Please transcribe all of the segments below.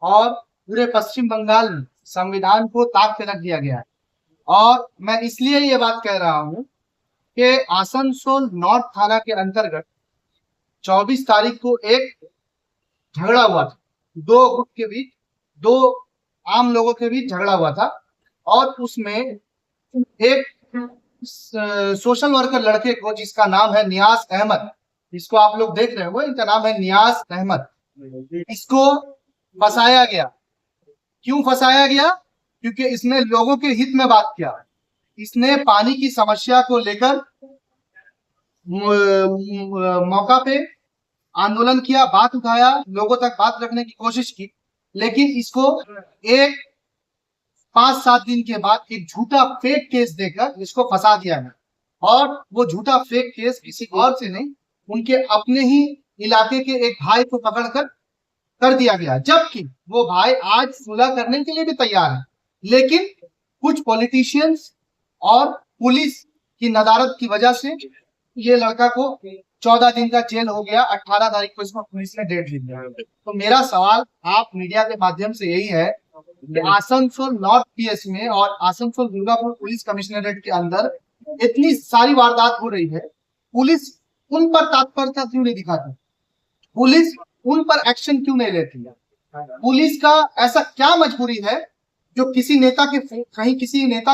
और पूरे पश्चिम बंगाल में संविधान को ताक पे रख दिया गया है। और मैं इसलिए ये बात कह रहा हूँ कि आसनसोल नॉर्थ थाना के अंतर्गत 24 तारीख को एक झगड़ा हुआ था। दो गुट के बीच, दो आम लोगों के बीच झगड़ा हुआ था और उसमें एक सोशल वर्कर लड़के को, जिसका नाम है नियाज अहमद, इसको आप लोग देख रहे हो, इनका नाम है नियाज अहमद, इसको फंसाया गया। क्यों फंसाया गया? क्योंकि इसने लोगों के हित में बात किया। इसने पानी की समस्या को लेकर मौका पे आंदोलन किया, बात उठाया, लोगों तक बात रखने की कोशिश की, लेकिन इसको एक 5-7 दिन के बाद एक झूठा फेक केस देकर इसको फंसा दिया है। और वो झूठा फेक केस किसी और से नहीं, उनके अपने ही इलाके के एक भाई को पकड़कर कर दिया गया, जबकि वो भाई आज सुलह करने के लिए भी तैयार है। लेकिन कुछ पॉलिटिशियंस और पुलिस की नदारत की वजह से ये लड़का को 14 दिन का जेल हो गया। 18 तारीख को इसको पुलिस ने डेट दी है। तो मेरा सवाल आप मीडिया के माध्यम से यही है कि आसनसोल नॉर्थ पीएस में और आसनसोल दुर्गापुर पुलिस कमिश्नरेट के अंदर इतनी सारी वारदात हो रही है, पुलिस उन पर तत्परता क्यों नहीं दिखाती? पुलिस उन पर एक्शन क्यों नहीं लेती है? पुलिस का ऐसा क्या मजबूरी है जो किसी नेता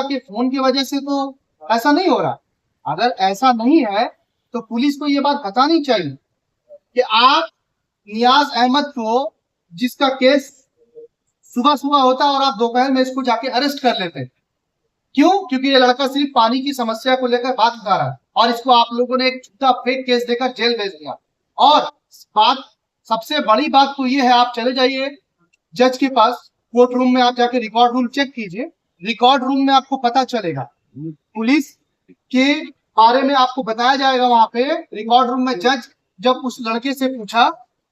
के फोन की वजह से तो ऐसा नहीं हो रहा? अगर ऐसा नहीं है तो पुलिस को ये बात बतानी चाहिए कि आप नियाज अहमद को, जिसका केस सुबह सुबह होता और आप दोपहर में इसको जाके अरेस्ट कर लेते। क्यों? क्योंकि ये लड़का सिर्फ पानी की समस्या को लेकर बात उठा रहा है और इसको आप लोगों ने एक झूठा फेक केस देकर जेल भेज दिया। और बात, सबसे बड़ी बात तो ये है, आप चले जाइए जज के पास, कोर्ट रूम में आप जाके रिकॉर्ड रूम चेक कीजिए, रिकॉर्ड रूम में आपको पता चलेगा, पुलिस के बारे में आपको बताया जाएगा। वहां पे रिकॉर्ड रूम में जज जब उस लड़के से पूछा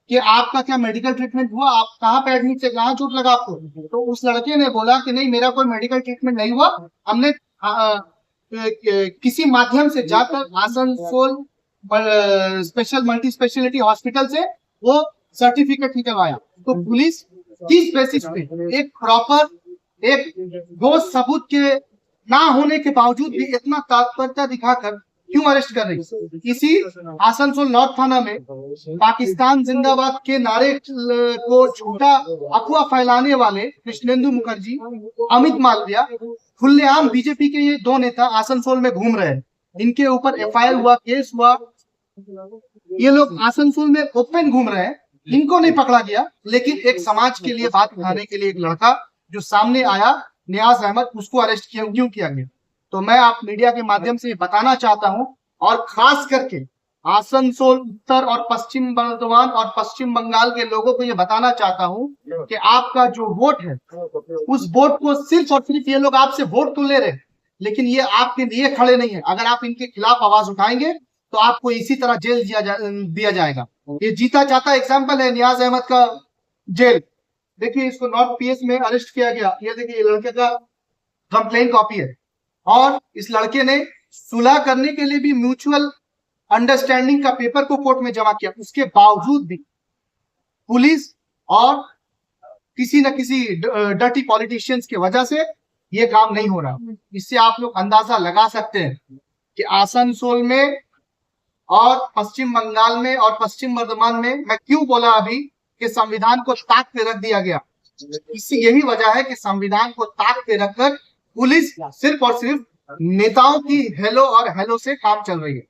कि आपका क्या मेडिकल ट्रीटमेंट हुआ, आप कहाँ पे एडमिट थे, कहाँ चोट लगा आपको, तो उस लड़के ने बोला कि नहीं, मेरा कोई मेडिकल ट्रीटमेंट नहीं हुआ, हमने किसी माध्यम से जाकर Asansol special multi speciality hospital से वो सर्टिफिकेट निकलवाया। तो पुलिस किस बेसिस पे एक प्रॉपर, एक ठोस सबूत के ना होने के बावजूद भी इतना तत्परता दिखाकर क्यों अरेस्ट कर रही? इसी आसनसोल नॉर्थ थाना में पाकिस्तान जिंदाबाद के नारे को झूठा अफवाह फैलाने वाले कृष्णेंदु मुखर्जी, अमित मालविया, खुलेआम बीजेपी के ये दो नेता आसनसोल में घूम रहे हैं। इनके ऊपर एफआईआर हुआ, केस हुआ, ये लोग आसनसोल में ओपन घूम रहे हैं, इनको नहीं पकड़ा गया। लेकिन एक समाज के लिए बात उठाने के लिए एक लड़का जो सामने आया, नियाज अहमद, उसको अरेस्ट क्यों किया गया? तो मैं आप मीडिया के माध्यम से बताना चाहता हूं, और खास करके आसनसोल उत्तर और पश्चिम बर्धमान और पश्चिम बंगाल के लोगों को ये बताना चाहता हूं कि आपका जो वोट है, उस वोट को सिर्फ और सिर्फ, ये लोग आपसे वोट तो ले रहे हैं लेकिन ये आपके लिए खड़े नहीं है। अगर आप इनके खिलाफ आवाज उठाएंगे तो आपको इसी तरह जेल दिया जाएगा। ये जीता जाता एग्जाम्पल है नियाज अहमद का जेल। देखिए, इसको नॉर्थ पीएस में अरेस्ट किया गया, ये देखिए लड़के का कंप्लेन कॉपी है, और इस लड़के ने सुलह करने के लिए भी म्यूचुअल अंडरस्टैंडिंग का पेपर को कोर्ट में जमा किया। उसके बावजूद भी पुलिस और किसी न किसी डर्टी पॉलिटिशियंस की वजह से ये काम नहीं हो रहा। इससे आप लोग अंदाजा लगा सकते हैं कि आसनसोल में और पश्चिम बंगाल में और पश्चिम बर्धमान में मैं क्यों बोला अभी कि संविधान को ताक पे रख दिया गया। इससे यही वजह है कि संविधान को ताक पे रखकर पुलिस सिर्फ और सिर्फ नेताओं की हेलो और हेलो से काम चल रही है।